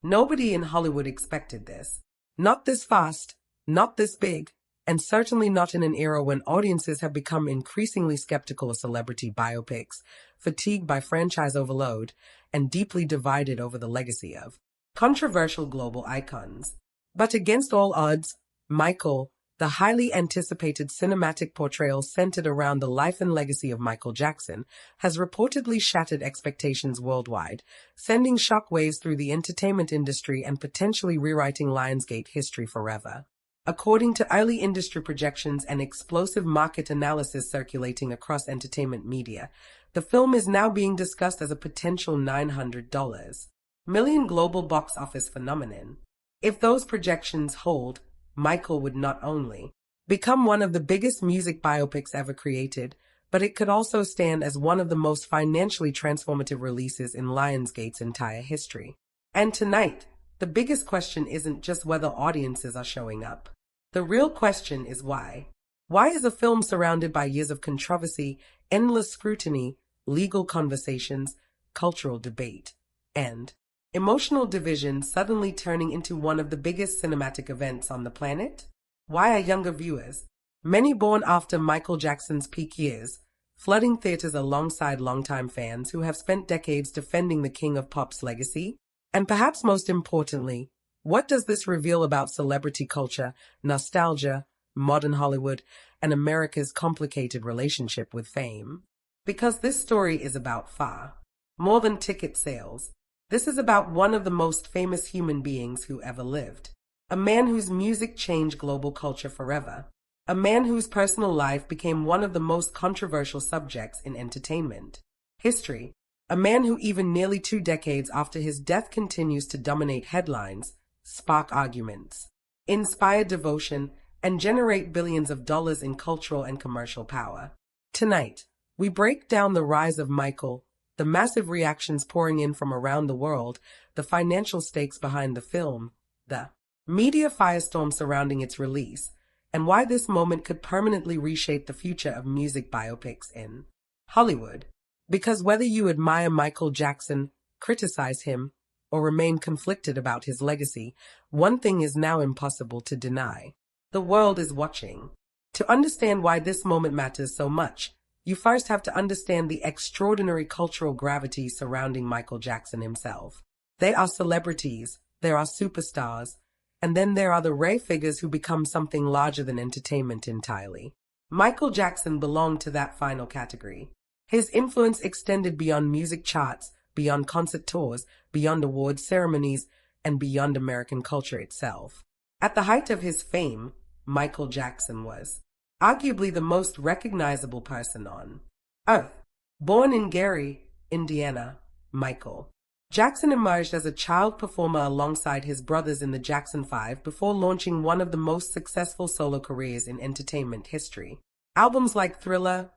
Nobody in Hollywood expected this. Not this fast, not this big, and certainly not in an era when audiences have become increasingly skeptical of celebrity biopics, fatigued by franchise overload, and deeply divided over the legacy of controversial global icons. But against all odds, Michael, the highly anticipated cinematic portrayal centered around the life and legacy of Michael Jackson, has reportedly shattered expectations worldwide, sending shockwaves through the entertainment industry and potentially rewriting Lionsgate history forever. According to early industry projections and explosive market analysis circulating across entertainment media, the film is now being discussed as a potential $900 million global box office phenomenon. If those projections hold, Michael would not only become one of the biggest music biopics ever created, but it could also stand as one of the most financially transformative releases in Lionsgate's entire history. And tonight, the biggest question isn't just whether audiences are showing up. The real question is why. Why is a film surrounded by years of controversy, endless scrutiny, legal conversations, cultural debate, and emotional division suddenly turning into one of the biggest cinematic events on the planet? Why are younger viewers, many born after Michael Jackson's peak years, flooding theaters alongside longtime fans who have spent decades defending the king of pop's legacy? And perhaps most importantly, what does this reveal about celebrity culture, nostalgia, modern Hollywood, and America's complicated relationship with fame? Because this story is about far more than ticket sales. This is about one of the most famous human beings who ever lived. A man whose music changed global culture forever. A man whose personal life became one of the most controversial subjects in entertainment history. A man who even nearly 2 decades after his death continues to dominate headlines, spark arguments, inspire devotion, and generate billions of dollars in cultural and commercial power. Tonight, we break down the rise of Michael, the massive reactions pouring in from around the world, the financial stakes behind the film, the media firestorm surrounding its release, and why this moment could permanently reshape the future of music biopics in Hollywood. Because whether you admire Michael Jackson, criticize him, or remain conflicted about his legacy, one thing is now impossible to deny. The world is watching. To understand why this moment matters so much, you first have to understand the extraordinary cultural gravity surrounding Michael Jackson himself. There are celebrities, there are superstars, and then there are the rare figures who become something larger than entertainment entirely. Michael Jackson belonged to that final category. His influence extended beyond music charts, beyond concert tours, beyond awards ceremonies, and beyond American culture itself. At the height of his fame, Michael Jackson was arguably the most recognizable person on Earth. Born in Gary, Indiana, Michael Jackson emerged as a child performer alongside his brothers in the Jackson 5 before launching one of the most successful solo careers in entertainment history. Albums like Thriller,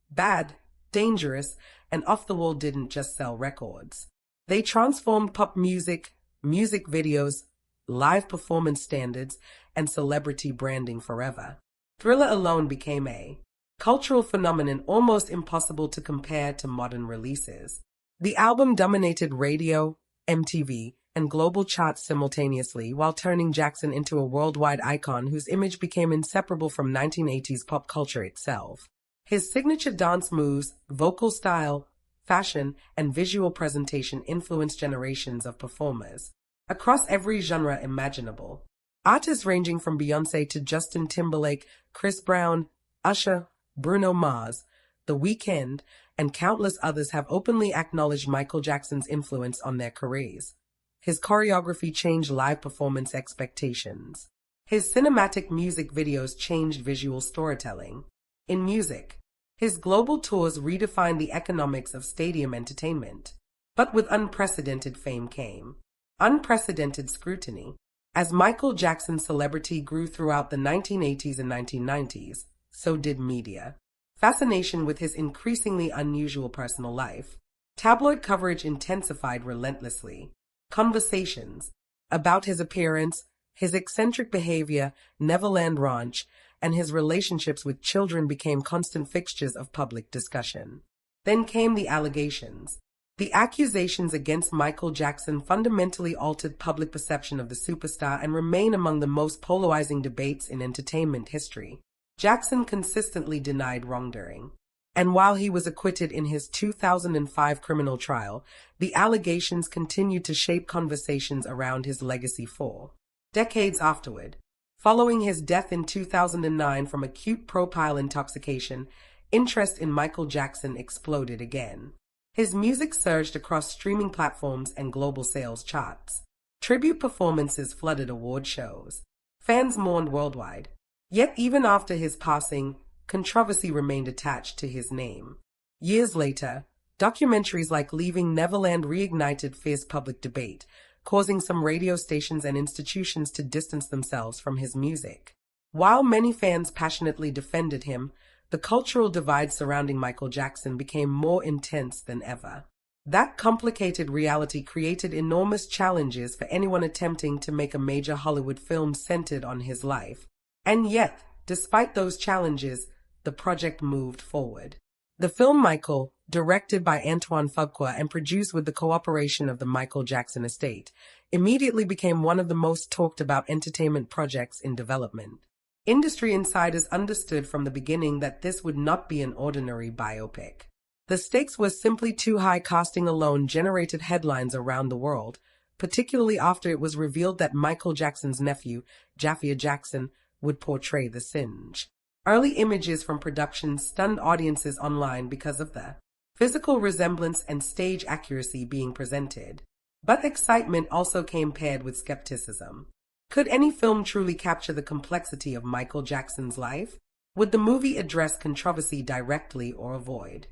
Bad, Dangerous, and Off the Wall didn't just sell records. They transformed pop music, music videos, live performance standards, and celebrity branding forever. Thriller alone became a cultural phenomenon almost impossible to compare to modern releases. The album dominated radio, MTV, and global charts simultaneously while turning Jackson into a worldwide icon whose image became inseparable from 1980s pop culture itself. His signature dance moves, vocal style, fashion, and visual presentation influenced generations of performers across every genre imaginable. Artists ranging from Beyoncé to Justin Timberlake, Chris Brown, Usher, Bruno Mars, The Weeknd, and countless others have openly acknowledged Michael Jackson's influence on their careers. His choreography changed live performance expectations. His cinematic music videos changed visual storytelling. In music, his global tours redefined the economics of stadium entertainment. But with unprecedented fame came unprecedented scrutiny. As Michael Jackson's celebrity grew throughout the 1980s and 1990s, so did media. Fascination with his increasingly unusual personal life. Tabloid coverage intensified relentlessly. Conversations about his appearance, his eccentric behavior, Neverland Ranch, and his relationships with children became constant fixtures of public discussion. Then came the allegations. The accusations against Michael Jackson fundamentally altered public perception of the superstar and remain among the most polarizing debates in entertainment history. Jackson consistently denied wrongdoing. And while he was acquitted in his 2005 criminal trial, the allegations continued to shape conversations around his legacy for decades afterward. Following his death in 2009 from acute propyl intoxication, interest in Michael Jackson exploded again. His music surged across streaming platforms and global sales charts. Tribute performances flooded award shows. Fans mourned worldwide. Yet even after his passing, controversy remained attached to his name. Years later, documentaries like Leaving Neverland reignited fierce public debate, causing some radio stations and institutions to distance themselves from his music. While many fans passionately defended him, the cultural divide surrounding Michael Jackson became more intense than ever. That complicated reality created enormous challenges for anyone attempting to make a major Hollywood film centered on his life. And yet, despite those challenges, the project moved forward. The film Michael, directed by Antoine Fuqua and produced with the cooperation of the Michael Jackson estate, immediately became one of the most talked about entertainment projects in development. Industry insiders understood from the beginning that this would not be an ordinary biopic. The stakes were simply too high. Casting alone generated headlines around the world, particularly after it was revealed that Michael Jackson's nephew, Jaafar Jackson, would portray the Singe. Early images from production stunned audiences online because of the physical resemblance and stage accuracy being presented. But excitement also came paired with skepticism. Could any film truly capture the complexity of Michael Jackson's life? Would the movie address controversy directly or avoid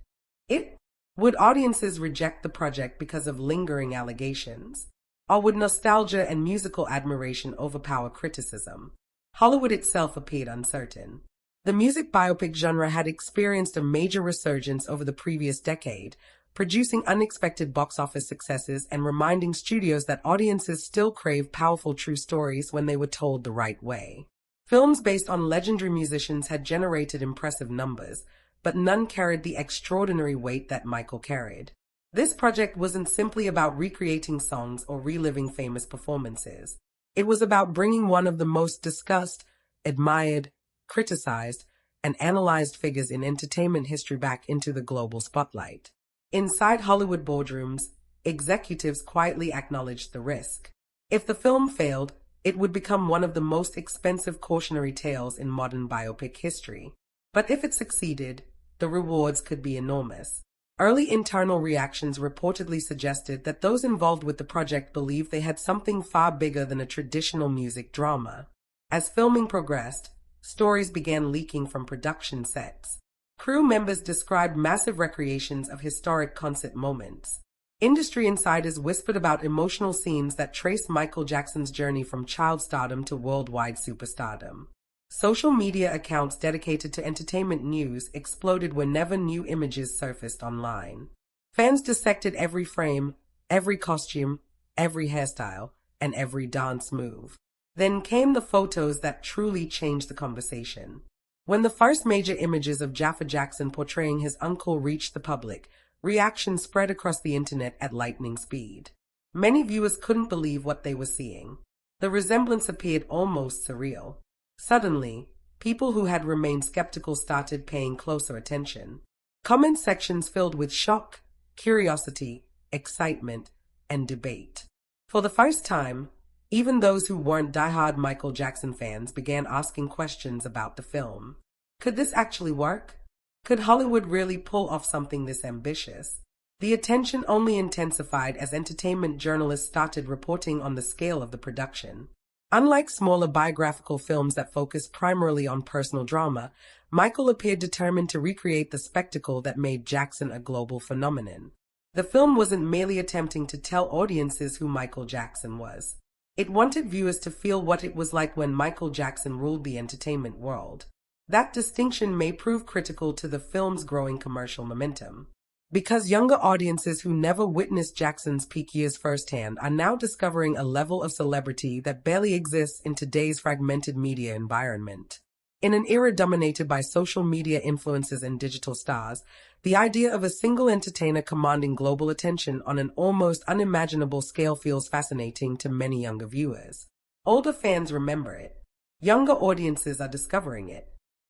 it? Would audiences reject the project because of lingering allegations? Or would nostalgia and musical admiration overpower criticism? Hollywood itself appeared uncertain. The music biopic genre had experienced a major resurgence over the previous decade, producing unexpected box office successes and reminding studios that audiences still crave powerful true stories when they were told the right way. Films based on legendary musicians had generated impressive numbers, but none carried the extraordinary weight that Michael carried. This project wasn't simply about recreating songs or reliving famous performances. It was about bringing one of the most discussed, admired, criticized, and analyzed figures in entertainment history back into the global spotlight. Inside Hollywood boardrooms, executives quietly acknowledged the risk. If the film failed, it would become one of the most expensive cautionary tales in modern biopic history. But if it succeeded, the rewards could be enormous. Early internal reactions reportedly suggested that those involved with the project believed they had something far bigger than a traditional music drama. As filming progressed, stories began leaking from production sets. Crew members described massive recreations of historic concert moments. Industry insiders whispered about emotional scenes that traced Michael Jackson's journey from child stardom to worldwide superstardom. Social media accounts dedicated to entertainment news exploded whenever new images surfaced online. Fans dissected every frame, every costume, every hairstyle, and every dance move. Then came the photos that truly changed the conversation. When the first major images of Jaafar Jackson portraying his uncle reached the public, reactions spread across the internet at lightning speed. Many viewers couldn't believe what they were seeing. The resemblance appeared almost surreal. Suddenly, people who had remained skeptical started paying closer attention. Comment sections filled with shock, curiosity, excitement, and debate. For the first time, even those who weren't diehard Michael Jackson fans began asking questions about the film. Could this actually work? Could Hollywood really pull off something this ambitious? The attention only intensified as entertainment journalists started reporting on the scale of the production. Unlike smaller biographical films that focused primarily on personal drama, Michael appeared determined to recreate the spectacle that made Jackson a global phenomenon. The film wasn't merely attempting to tell audiences who Michael Jackson was. It wanted viewers to feel what it was like when Michael Jackson ruled the entertainment world. That distinction may prove critical to the film's growing commercial momentum, because younger audiences who never witnessed Jackson's peak years firsthand are now discovering a level of celebrity that barely exists in today's fragmented media environment. In an era dominated by social media influencers and digital stars, the idea of a single entertainer commanding global attention on an almost unimaginable scale feels fascinating to many younger viewers. Older fans remember it. Younger audiences are discovering it.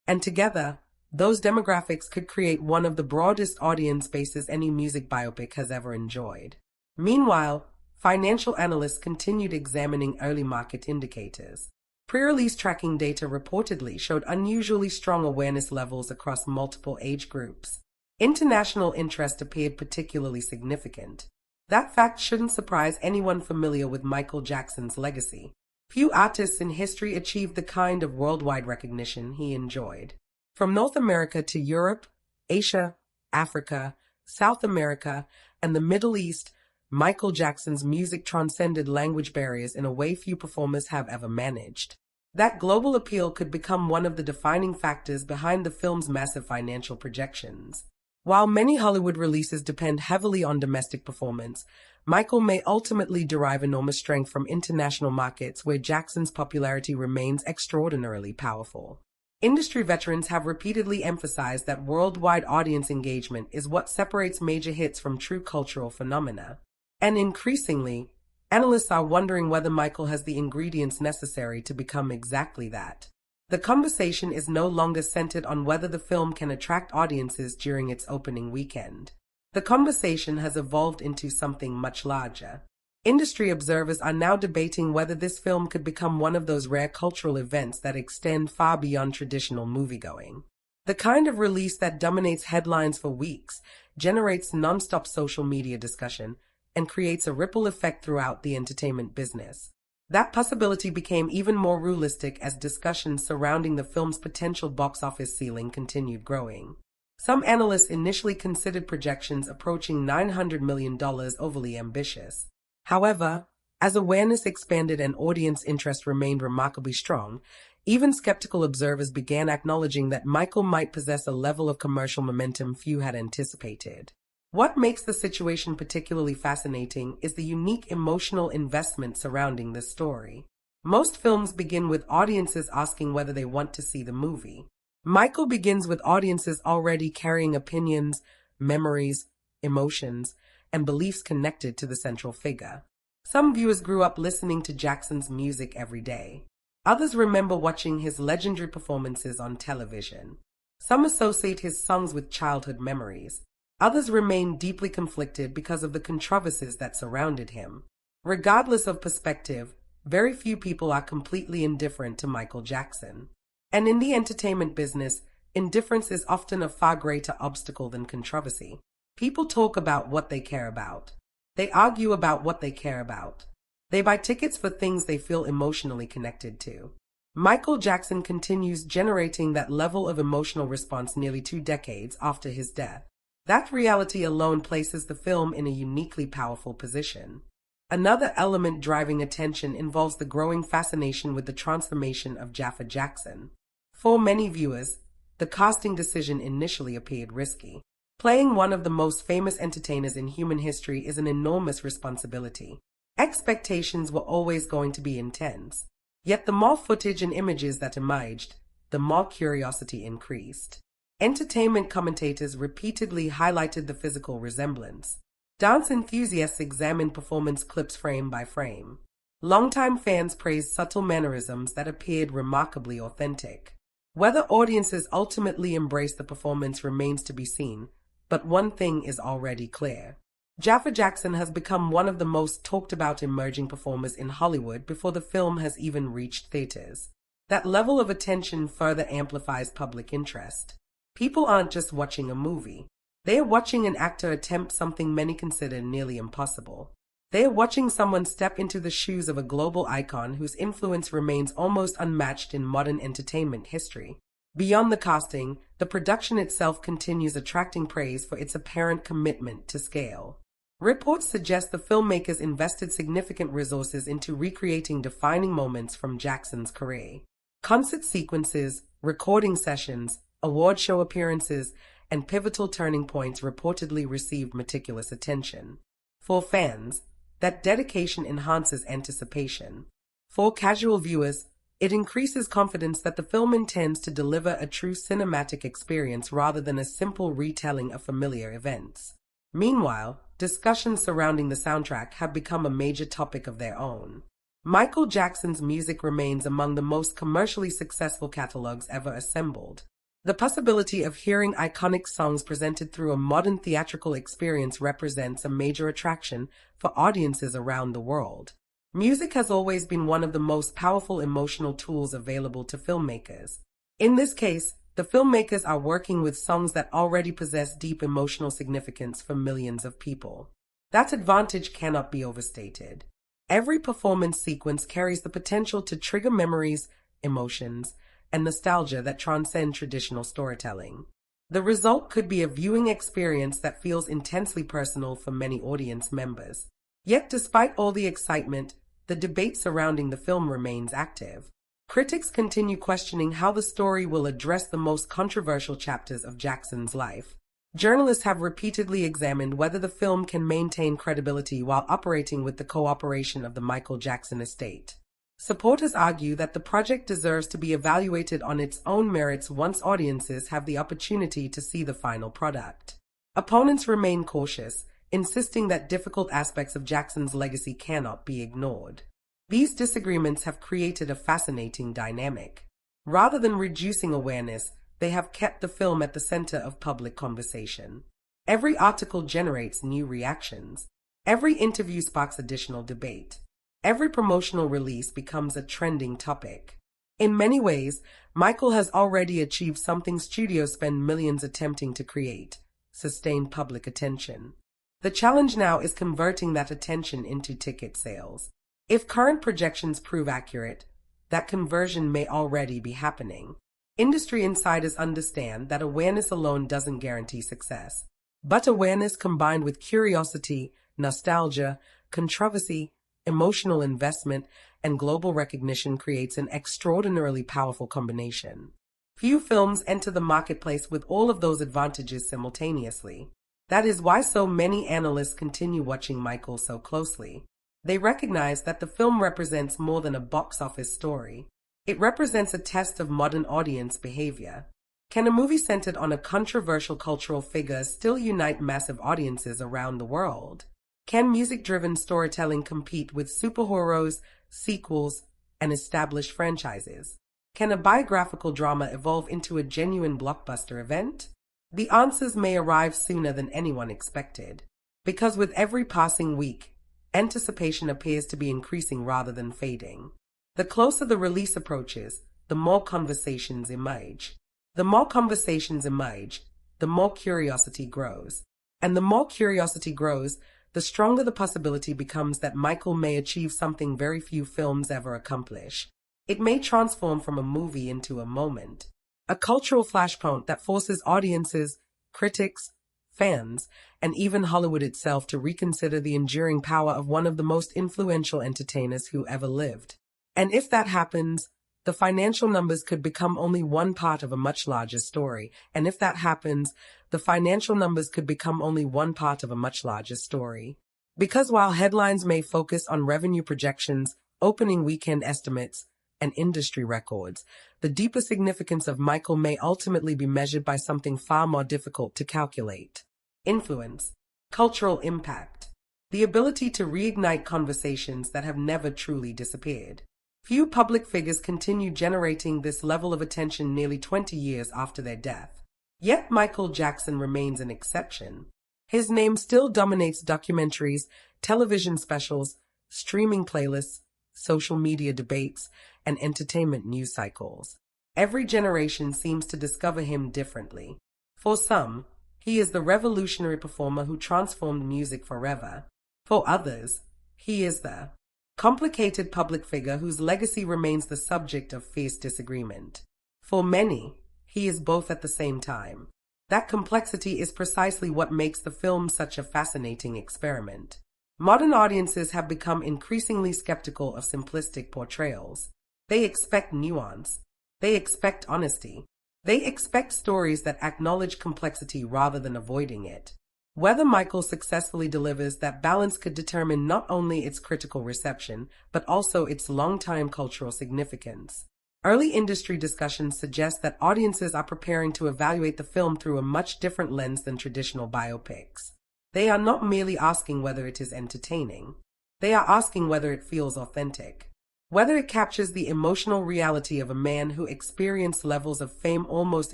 And together, those demographics could create one of the broadest audience bases any music biopic has ever enjoyed. Meanwhile, financial analysts continued examining early market indicators. Pre-release tracking data reportedly showed unusually strong awareness levels across multiple age groups. International interest appeared particularly significant. That fact shouldn't surprise anyone familiar with Michael Jackson's legacy. Few artists in history achieved the kind of worldwide recognition he enjoyed. From North America to Europe, Asia, Africa, South America, and the Middle East, Michael Jackson's music transcended language barriers in a way few performers have ever managed. That global appeal could become one of the defining factors behind the film's massive financial projections. While many Hollywood releases depend heavily on domestic performance, Michael may ultimately derive enormous strength from international markets where Jackson's popularity remains extraordinarily powerful. Industry veterans have repeatedly emphasized that worldwide audience engagement is what separates major hits from true cultural phenomena. And increasingly, analysts are wondering whether Michael has the ingredients necessary to become exactly that. The conversation is no longer centered on whether the film can attract audiences during its opening weekend. The conversation has evolved into something much larger. Industry observers are now debating whether this film could become one of those rare cultural events that extend far beyond traditional moviegoing. The kind of release that dominates headlines for weeks, generates non-stop social media discussion, and creates a ripple effect throughout the entertainment business. That possibility became even more realistic as discussions surrounding the film's potential box office ceiling continued growing. Some analysts initially considered projections approaching $900 million overly ambitious. However, as awareness expanded and audience interest remained remarkably strong, even skeptical observers began acknowledging that Michael might possess a level of commercial momentum few had anticipated. What makes the situation particularly fascinating is the unique emotional investment surrounding this story. Most films begin with audiences asking whether they want to see the movie. Michael begins with audiences already carrying opinions, memories, emotions, and beliefs connected to the central figure. Some viewers grew up listening to Jackson's music every day. Others remember watching his legendary performances on television. Some associate his songs with childhood memories. Others remain deeply conflicted because of the controversies that surrounded him. Regardless of perspective, very few people are completely indifferent to Michael Jackson. And in the entertainment business, indifference is often a far greater obstacle than controversy. People talk about what they care about. They argue about what they care about. They buy tickets for things they feel emotionally connected to. Michael Jackson continues generating that level of emotional response nearly 2 decades after his death. That reality alone places the film in a uniquely powerful position. Another element driving attention involves the growing fascination with the transformation of Jaffa Jackson. For many viewers, the casting decision initially appeared risky. Playing one of the most famous entertainers in human history is an enormous responsibility. Expectations were always going to be intense. Yet the more footage and images that emerged, the more curiosity increased. Entertainment commentators repeatedly highlighted the physical resemblance. Dance enthusiasts examined performance clips frame by frame. Longtime fans praised subtle mannerisms that appeared remarkably authentic. Whether audiences ultimately embrace the performance remains to be seen, but one thing is already clear. Jaffa Jackson has become one of the most talked about emerging performers in Hollywood before the film has even reached theaters. That level of attention further amplifies public interest. People aren't just watching a movie. They are watching an actor attempt something many consider nearly impossible. They are watching someone step into the shoes of a global icon whose influence remains almost unmatched in modern entertainment history. Beyond the casting, the production itself continues attracting praise for its apparent commitment to scale. Reports suggest the filmmakers invested significant resources into recreating defining moments from Jackson's career. Concert sequences, recording sessions, award show appearances, and pivotal turning points reportedly received meticulous attention. For fans, that dedication enhances anticipation. For casual viewers, It increases confidence that the film intends to deliver a true cinematic experience rather than a simple retelling of familiar events. Meanwhile, discussions surrounding the soundtrack have become a major topic of their own. Michael Jackson's music remains among the most commercially successful catalogs ever assembled. The possibility of hearing iconic songs presented through a modern theatrical experience represents a major attraction for audiences around the world. Music has always been one of the most powerful emotional tools available to filmmakers. In this case, the filmmakers are working with songs that already possess deep emotional significance for millions of people. That advantage cannot be overstated. Every performance sequence carries the potential to trigger memories, emotions, and nostalgia that transcend traditional storytelling. The result could be a viewing experience that feels intensely personal for many audience members. Yet despite all the excitement, the debate surrounding the film remains active. Critics continue questioning how the story will address the most controversial chapters of Jackson's life. Journalists have repeatedly examined whether the film can maintain credibility while operating with the cooperation of the Michael Jackson estate. Supporters argue that the project deserves to be evaluated on its own merits once audiences have the opportunity to see the final product. Opponents remain cautious, insisting that difficult aspects of Jackson's legacy cannot be ignored. These disagreements have created a fascinating dynamic. Rather than reducing awareness, they have kept the film at the center of public conversation. Every article generates new reactions. Every interview sparks additional debate. Every promotional release becomes a trending topic. In many ways, Michael has already achieved something studios spend millions attempting to create: sustained public attention. The challenge now is converting that attention into ticket sales. If current projections prove accurate, that conversion may already be happening. Industry insiders understand that awareness alone doesn't guarantee success. But awareness combined with curiosity, nostalgia, controversy, emotional investment, and global recognition creates an extraordinarily powerful combination. Few films enter the marketplace with all of those advantages simultaneously. That is why so many analysts continue watching Michael so closely. They recognize that the film represents more than a box office story. It represents a test of modern audience behavior. Can a movie centered on a controversial cultural figure still unite massive audiences around the world? Can music-driven storytelling compete with superheroes, sequels, and established franchises? Can a biographical drama evolve into a genuine blockbuster event? The answers may arrive sooner than anyone expected, because with every passing week, anticipation appears to be increasing rather than fading. The closer the release approaches, the more conversations emerge. The more conversations emerge, the more curiosity grows. And the more curiosity grows, the stronger the possibility becomes that Michael may achieve something very few films ever accomplish. It may transform from a movie into a moment, a cultural flashpoint that forces audiences, critics, fans, and even Hollywood itself to reconsider the enduring power of one of the most influential entertainers who ever lived. And if that happens, the financial numbers could become only one part of a much larger story. And if that happens, the financial numbers could become only one part of a much larger story. Because while headlines may focus on revenue projections, opening weekend estimates, and industry records, the deeper significance of Michael may ultimately be measured by something far more difficult to calculate: influence, cultural impact, the ability to reignite conversations that have never truly disappeared. Few public figures continue generating this level of attention nearly 20 years after their death. Yet Michael Jackson remains an exception. His name still dominates documentaries, television specials, streaming playlists, social media debates, and entertainment news cycles. Every generation seems to discover him differently. For some, he is the revolutionary performer who transformed music forever. For others, he is the complicated public figure whose legacy remains the subject of fierce disagreement. For many, he is both at the same time. That complexity is precisely what makes the film such a fascinating experiment. Modern audiences have become increasingly skeptical of simplistic portrayals. They expect nuance. They expect honesty. They expect stories that acknowledge complexity rather than avoiding it. Whether Michael successfully delivers that balance could determine not only its critical reception, but also its long-time cultural significance. Early industry discussions suggest that audiences are preparing to evaluate the film through a much different lens than traditional biopics. They are not merely asking whether it is entertaining. They are asking whether it feels authentic, whether it captures the emotional reality of a man who experienced levels of fame almost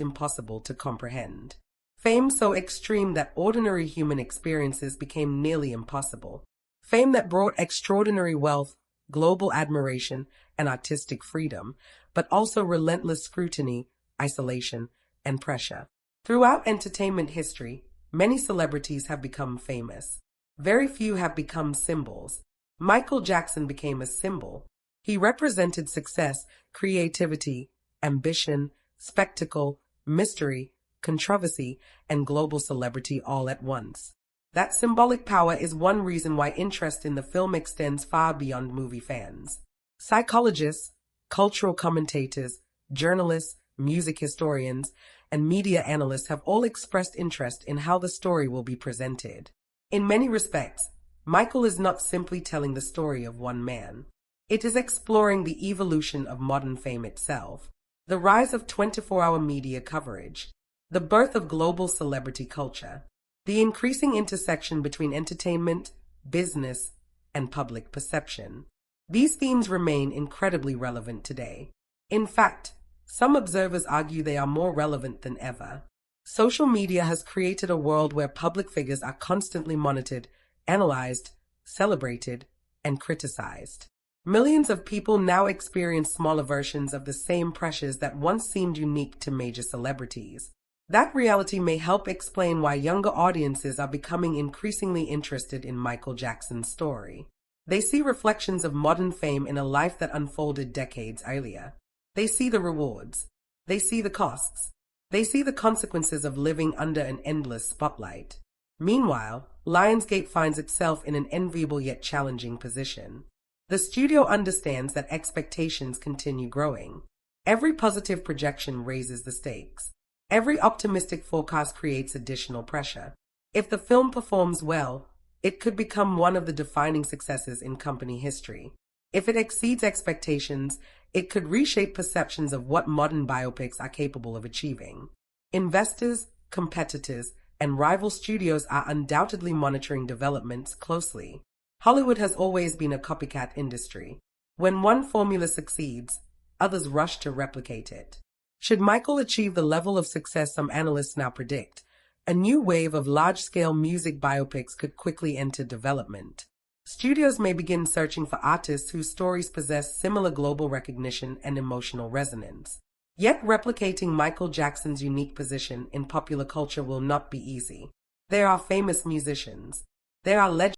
impossible to comprehend. Fame so extreme that ordinary human experiences became nearly impossible. Fame that brought extraordinary wealth, global admiration, and artistic freedom, but also relentless scrutiny, isolation, and pressure. Throughout entertainment history, many celebrities have become famous. Very few have become symbols. Michael Jackson became a symbol. He represented success, creativity, ambition, spectacle, mystery, controversy, and global celebrity all at once. That symbolic power is one reason why interest in the film extends far beyond movie fans. Psychologists, cultural commentators, journalists, music historians, and media analysts have all expressed interest in how the story will be presented. In many respects, Michael is not simply telling the story of one man. It is exploring the evolution of modern fame itself, the rise of 24-hour media coverage, the birth of global celebrity culture, the increasing intersection between entertainment, business, and public perception. These themes remain incredibly relevant today. In fact, some observers argue they are more relevant than ever. Social media has created a world where public figures are constantly monitored, analyzed, celebrated, and criticized. Millions of people now experience smaller versions of the same pressures that once seemed unique to major celebrities. That reality may help explain why younger audiences are becoming increasingly interested in Michael Jackson's story. They see reflections of modern fame in a life that unfolded decades earlier. They see the rewards. They see the costs. They see the consequences of living under an endless spotlight. Meanwhile, Lionsgate finds itself in an enviable yet challenging position. The studio understands that expectations continue growing. Every positive projection raises the stakes. Every optimistic forecast creates additional pressure. If the film performs well, it could become one of the defining successes in company history. If it exceeds expectations, it could reshape perceptions of what modern biopics are capable of achieving. Investors, competitors, and rival studios are undoubtedly monitoring developments closely. Hollywood has always been a copycat industry. When one formula succeeds, others rush to replicate it. Should Michael achieve the level of success some analysts now predict, a new wave of large-scale music biopics could quickly enter development. Studios may begin searching for artists whose stories possess similar global recognition and emotional resonance. Yet replicating Michael Jackson's unique position in popular culture will not be easy. There are famous musicians. There are legends